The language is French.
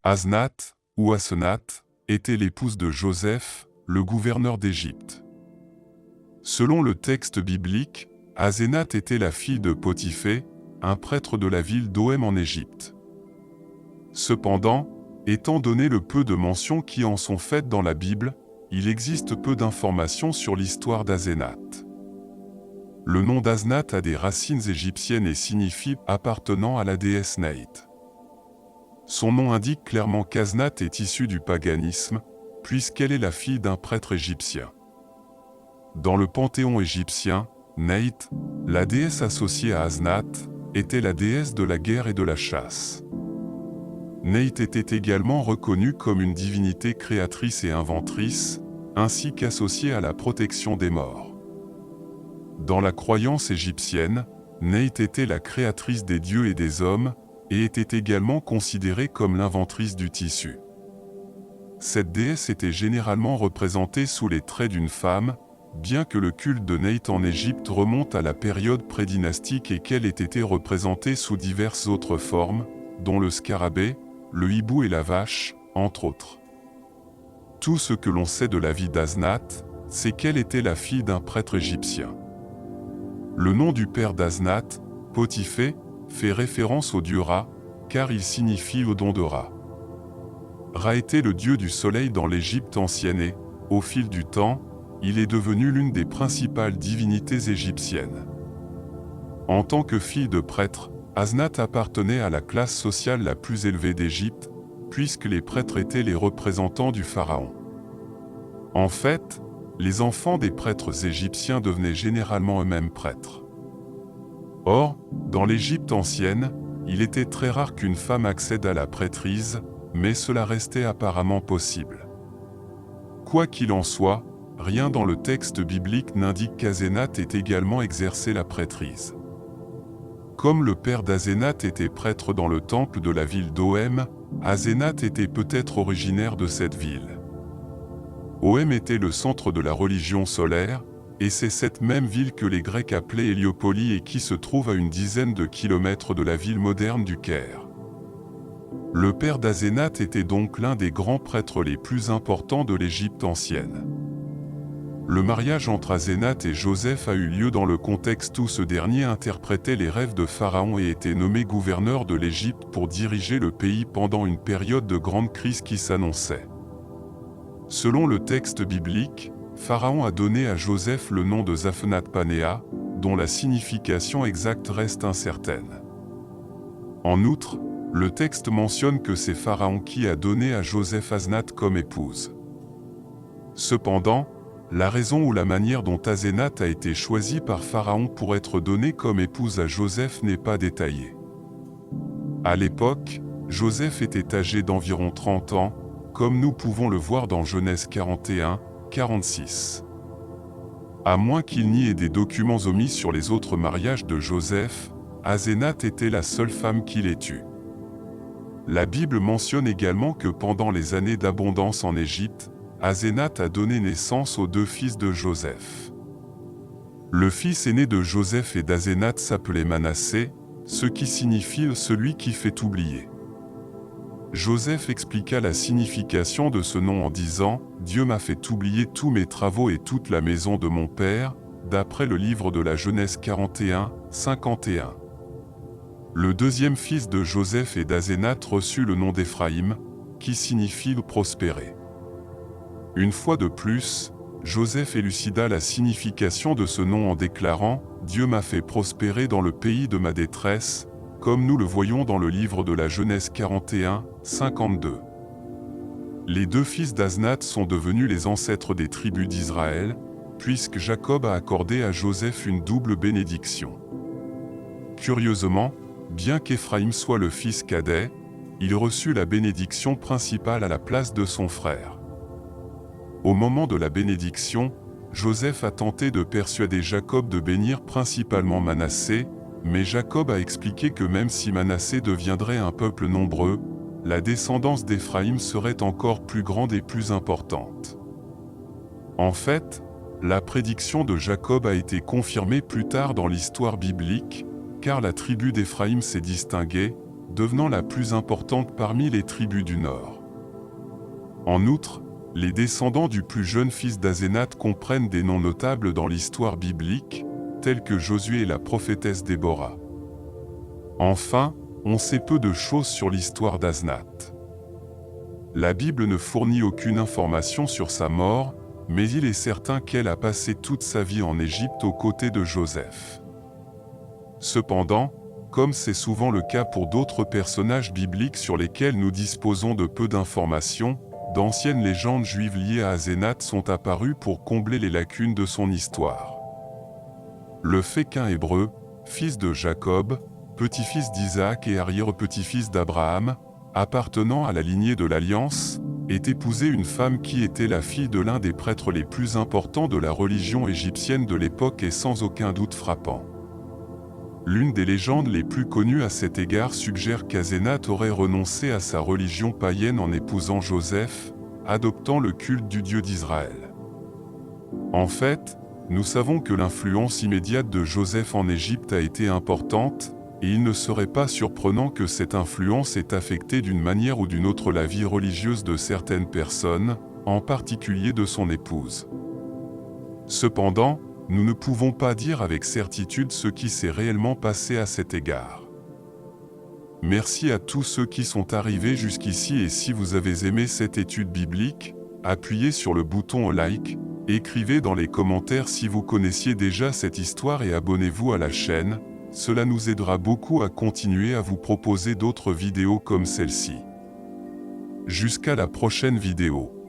Asnath, ou Asenath, était l'épouse de Joseph, le gouverneur d'Égypte. Selon le texte biblique, Asenath était la fille de Potiphée, un prêtre de la ville d'Oem en Égypte. Cependant, étant donné le peu de mentions qui en sont faites dans la Bible, il existe peu d'informations sur l'histoire d'Asenath. Le nom d'Asnath a des racines égyptiennes et signifie « appartenant à la déesse Neit ». Son nom indique clairement qu'Asnath est issue du paganisme, puisqu'elle est la fille d'un prêtre égyptien. Dans le panthéon égyptien, Neit, la déesse associée à Asnath, était la déesse de la guerre et de la chasse. Neit était également reconnue comme une divinité créatrice et inventrice, ainsi qu'associée à la protection des morts. Dans la croyance égyptienne, Neit était la créatrice des dieux et des hommes, et était également considérée comme l'inventrice du tissu. Cette déesse était généralement représentée sous les traits d'une femme, bien que le culte de Neit en Égypte remonte à la période prédynastique et qu'elle ait été représentée sous diverses autres formes, dont le scarabée, le hibou et la vache, entre autres. Tout ce que l'on sait de la vie d'Asnath, c'est qu'elle était la fille d'un prêtre égyptien. Le nom du père d'Asnath, Potiphée, fait référence au dieu Ra, car il signifie au don de Ra. Ra était le dieu du soleil dans l'Égypte ancienne et, au fil du temps, il est devenu l'une des principales divinités égyptiennes. En tant que fille de prêtre, Asnath appartenait à la classe sociale la plus élevée d'Égypte, puisque les prêtres étaient les représentants du pharaon. En fait, les enfants des prêtres égyptiens devenaient généralement eux-mêmes prêtres. Or, dans l'Égypte ancienne, il était très rare qu'une femme accède à la prêtrise, mais cela restait apparemment possible. Quoi qu'il en soit, rien dans le texte biblique n'indique qu'Asenath ait également exercé la prêtrise. Comme le père d'Asenath était prêtre dans le temple de la ville d'Oem, Asenath était peut-être originaire de cette ville. Oem était le centre de la religion solaire, et c'est cette même ville que les Grecs appelaient Héliopolie et qui se trouve à une dizaine de kilomètres de la ville moderne du Caire. Le père d'Asenath était donc l'un des grands prêtres les plus importants de l'Égypte ancienne. Le mariage entre Asenath et Joseph a eu lieu dans le contexte où ce dernier interprétait les rêves de Pharaon et était nommé gouverneur de l'Égypte pour diriger le pays pendant une période de grande crise qui s'annonçait. Selon le texte biblique, Pharaon a donné à Joseph le nom de Zaphenath-Panéa, dont la signification exacte reste incertaine. En outre, le texte mentionne que c'est Pharaon qui a donné à Joseph Asnath comme épouse. Cependant, la raison ou la manière dont Asenath a été choisie par Pharaon pour être donnée comme épouse à Joseph n'est pas détaillée. À l'époque, Joseph était âgé d'environ 30 ans, comme nous pouvons le voir dans Genèse 41, 46. À moins qu'il n'y ait des documents omis sur les autres mariages de Joseph, Asenath était la seule femme qu'il ait eue. La Bible mentionne également que pendant les années d'abondance en Égypte, Asenath a donné naissance aux deux fils de Joseph. Le fils aîné de Joseph et d'Asenath s'appelait Manassé, ce qui signifie « celui qui fait oublier ». Joseph expliqua la signification de ce nom en disant « Dieu m'a fait oublier tous mes travaux et toute la maison de mon père », d'après le livre de la Genèse 41, 51. Le deuxième fils de Joseph et d'Asenath reçut le nom d'Éphraïm, qui signifie « prospérer ». Une fois de plus, Joseph élucida la signification de ce nom en déclarant « Dieu m'a fait prospérer dans le pays de ma détresse », comme nous le voyons dans le livre de la Genèse 41, 52. Les deux fils d'Asnath sont devenus les ancêtres des tribus d'Israël, puisque Jacob a accordé à Joseph une double bénédiction. Curieusement, bien qu'Éphraïm soit le fils cadet, il reçut la bénédiction principale à la place de son frère. Au moment de la bénédiction, Joseph a tenté de persuader Jacob de bénir principalement Manassé, mais Jacob a expliqué que même si Manassé deviendrait un peuple nombreux, la descendance d'Éphraïm serait encore plus grande et plus importante. En fait, la prédiction de Jacob a été confirmée plus tard dans l'histoire biblique, car la tribu d'Éphraïm s'est distinguée, devenant la plus importante parmi les tribus du Nord. En outre, les descendants du plus jeune fils d'Azénath comprennent des noms notables dans l'histoire biblique, tels que Josué et la prophétesse Déborah. Enfin, on sait peu de choses sur l'histoire d'Asenath. La Bible ne fournit aucune information sur sa mort, mais il est certain qu'elle a passé toute sa vie en Égypte aux côtés de Joseph. Cependant, comme c'est souvent le cas pour d'autres personnages bibliques sur lesquels nous disposons de peu d'informations, d'anciennes légendes juives liées à Azénath sont apparues pour combler les lacunes de son histoire. Le fait qu'un Hébreu, fils de Jacob, petit-fils d'Isaac et arrière-petit-fils d'Abraham, appartenant à la lignée de l'Alliance, ait épousé une femme qui était la fille de l'un des prêtres les plus importants de la religion égyptienne de l'époque est sans aucun doute frappant. L'une des légendes les plus connues à cet égard suggère qu'Azénath aurait renoncé à sa religion païenne en épousant Joseph, adoptant le culte du Dieu d'Israël. En fait, nous savons que l'influence immédiate de Joseph en Égypte a été importante, et il ne serait pas surprenant que cette influence ait affecté d'une manière ou d'une autre la vie religieuse de certaines personnes, en particulier de son épouse. Cependant, nous ne pouvons pas dire avec certitude ce qui s'est réellement passé à cet égard. Merci à tous ceux qui sont arrivés jusqu'ici et si vous avez aimé cette étude biblique, appuyez sur le bouton like, écrivez dans les commentaires si vous connaissiez déjà cette histoire et abonnez-vous à la chaîne, cela nous aidera beaucoup à continuer à vous proposer d'autres vidéos comme celle-ci. Jusqu'à la prochaine vidéo.